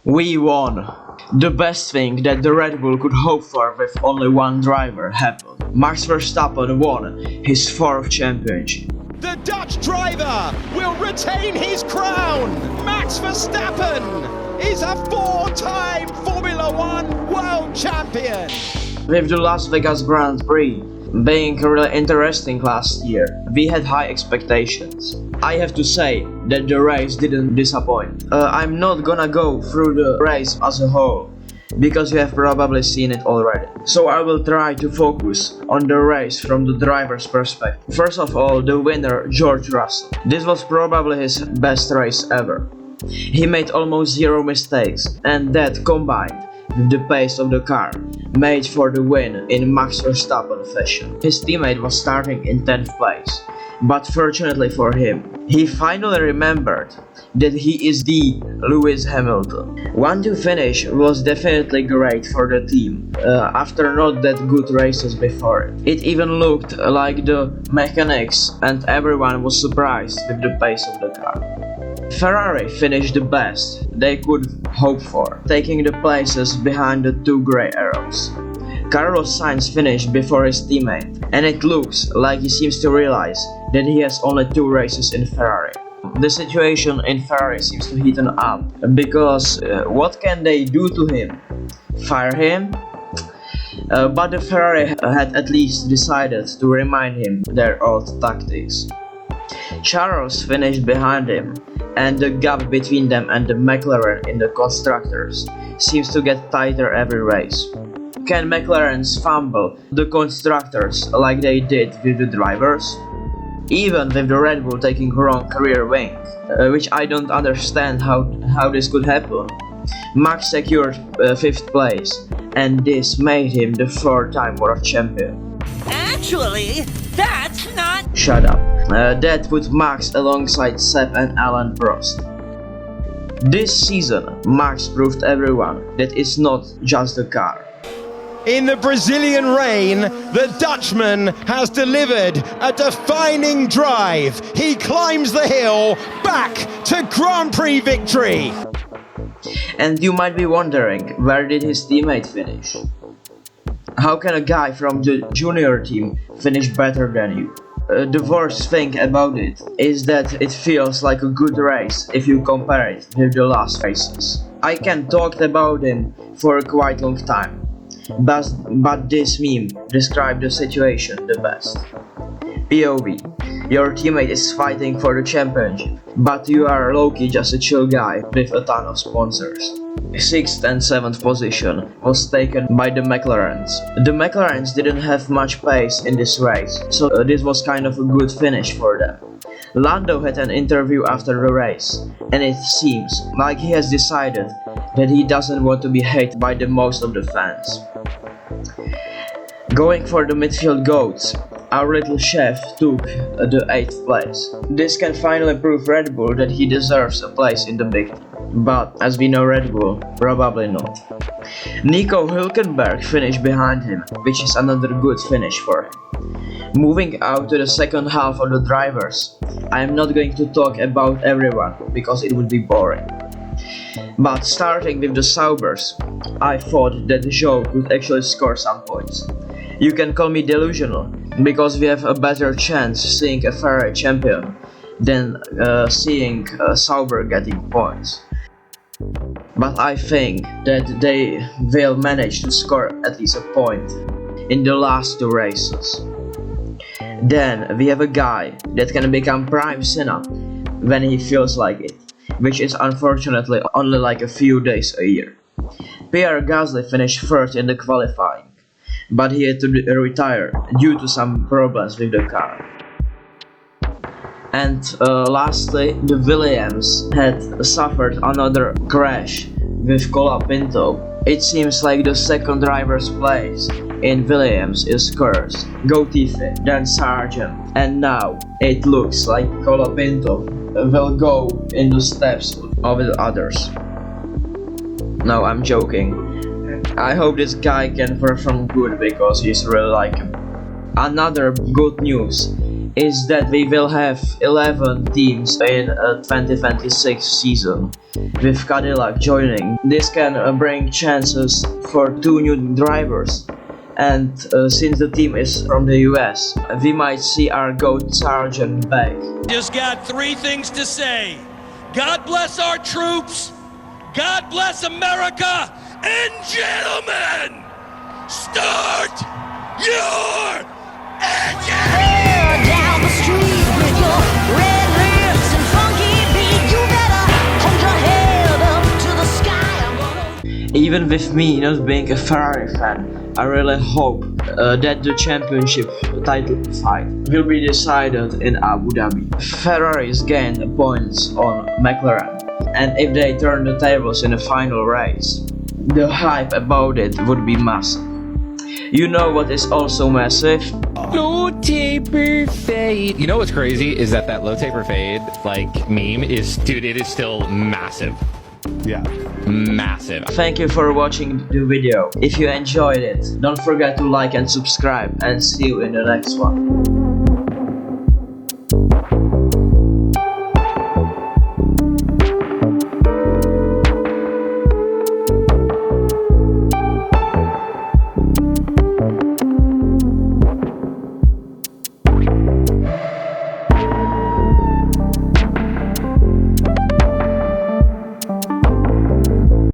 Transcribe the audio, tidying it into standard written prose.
We won! The best thing that the Red Bull could hope for with only one driver happened. Max Verstappen won his 4th championship. The Dutch driver will retain his crown! Max Verstappen is a 4-time Formula One world champion! With the Las Vegas Grand Prix being really interesting last year, we had high expectations. I have to say that the race didn't disappoint. I'm not gonna go through the race as a whole, because you have probably seen it already. So I will try to focus on the race from the driver's perspective. First of all, the winner, George Russell. This was probably his best race ever. He made almost zero mistakes, and that combined with the pace of the car made for the win in Max Verstappen fashion. His teammate was starting in 10th place, but fortunately for him, he finally remembered that he is the Lewis Hamilton. 1-2 finish was definitely great for the team, after not that good races before it. It even looked like the mechanics and everyone was surprised with the pace of the car. Ferrari finished the best they could hope for, taking the places behind the 2 grey arrows. Carlos Sainz finished before his teammate, and it looks like he seems to realize that he has only 2 races in Ferrari. The situation in Ferrari seems to heat up, because what can they do to him? Fire him? But the Ferrari had at least decided to remind him their old tactics. Charles finished behind him, and the gap between them and the McLaren in the constructors seems to get tighter every race. Can McLarens fumble the constructors like they did with the drivers? Even with the Red Bull taking wrong career wing, which I don't understand how this could happen. Max secured 5th place, and this made him the 4-time world champion. Actually, that's not... Shut up. That put Max alongside Seb and Alain Prost. This season, Max proved everyone that it's not just the car. In the Brazilian rain, the Dutchman has delivered a defining drive. He climbs the hill back to Grand Prix victory. And you might be wondering, where did his teammate finish? How can a guy from the junior team finish better than you? The worst thing about it is that it feels like a good race if you compare it with the last races. I can talk about him for a quite long time, but this meme describes the situation the best. POV. Your teammate is fighting for the championship, but you are low-key just a chill guy with a ton of sponsors. 6th and 7th position was taken by the McLarens. The McLarens didn't have much pace in this race, so this was kind of a good finish for them. Lando had an interview after the race, and it seems like he has decided that he doesn't want to be hated by the most of the fans. Going for the midfield goats, our little chef took the 8th place. This can finally prove Red Bull that he deserves a place in the big team. But as we know Red Bull, probably not. Nico Hülkenberg finished behind him, which is another good finish for him. Moving out to the second half of the drivers, I am not going to talk about everyone because it would be boring. But starting with the Saubers, I thought that Zhou could actually score some points. You can call me delusional, because we have a better chance seeing a Ferrari champion than seeing Sauber getting points. But I think that they will manage to score at least a point in the last 2 races. Then we have a guy that can become Prime Senna when he feels like it, which is unfortunately only like a few days a year. Pierre Gasly finished 3rd in the qualifying, but he had to retire due to some problems with the car. And lastly, the Williams had suffered another crash with Colapinto. It seems like the 2nd driver's place in Williams is cursed. Go Tiffy, then Sargent, and now it looks like Colapinto will go in the steps of the others. No, I'm joking. I hope this guy can perform good because he's really like him. Another good news is that we will have 11 teams in a 2026 season, with Cadillac joining. This can bring chances for 2 new drivers, and since the team is from the US, we might see our GOAT Sergeant back. Just got 3 things to say. God bless our troops, God bless America, and gentlemen, start your engine! Down the street with your red lips and funky beat, you better hold your head up to the sky. I'm gonna... Even with me not being a Ferrari fan, I really hope that the championship title fight will be decided in Abu Dhabi. Ferraris gain points on McLaren, and if they turn the tables in the final race, the hype about it would be massive. You know what is also massive? Low taper fade. You know what's crazy is that low taper fade like meme is, dude, it is still massive. Yeah. Massive. Thank you for watching the video. If you enjoyed it, don't forget to like and subscribe, and see you in the next one.